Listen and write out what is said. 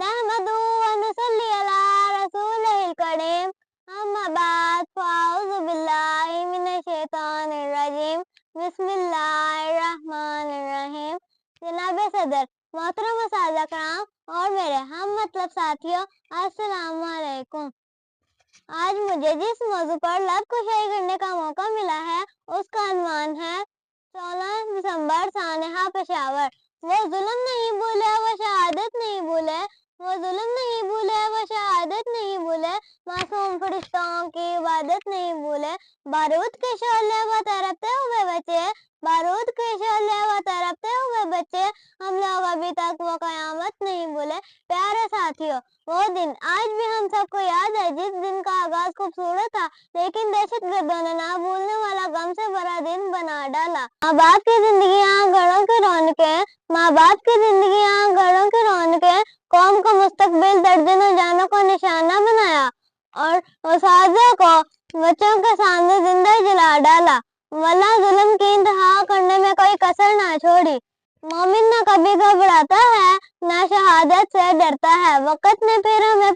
نحمدہ ونصلی علی رسولہ الکریم اما بعد فاعوذ باللہ من الشیطان الرجیم بسم اللہ الرحمن الرحیم۔ جناب صدر، محترم اساتذہ کرام اور میرے ہم مطلب ساتھیوں، السلام علیکم۔ آج مجھے جس موضوع پر لب کشائی کرنے کا موقع ملا ہے اس کا عنوان ہے 16 دسمبر سانحہ پشاور۔ وہ ظلم نہیں بھولے، وہ شہادت نہیں بھولے، وہ ظلم نہیں بھولے، وہ شہادت نہیں بھولے، معصوم فرشتوں کی عبادت نہیں بھولے۔ بارود کے شعلے وہ تڑپتے ہوئے بچے، بارود کے شعلے وہ تڑپتے ہوئے بچے، ہم لوگ ابھی تک وہ قیامت نہیں بھولے۔ پیارے ساتھیوں، وہ دن آج بھی ہم سب کو یاد ہے جس دن کا آغاز خوبصورت تھا لیکن دہشت گردوں نے نہ بھولنے والا غم سے بڑا دن بنا ڈالا۔ ماں باپ کی زندگیاں گھروں کی رونقیں، ماں باپ کی زندگیاں گھروں کی رونقیں، قوم کا مستقبل درجنوں جانوں کو نشانہ بنایا اور اساتذہ کو بچوں کے سامنے زندہ جلا ڈالا۔ واللہ ظلم کی انتہا کرنے میں کوئی کسر نہ چھوڑی۔ مومن نہ کبھی گھبراتا ہے، نہ شہادت سے ڈرتا ہے۔ وقت نے پھر ہمیں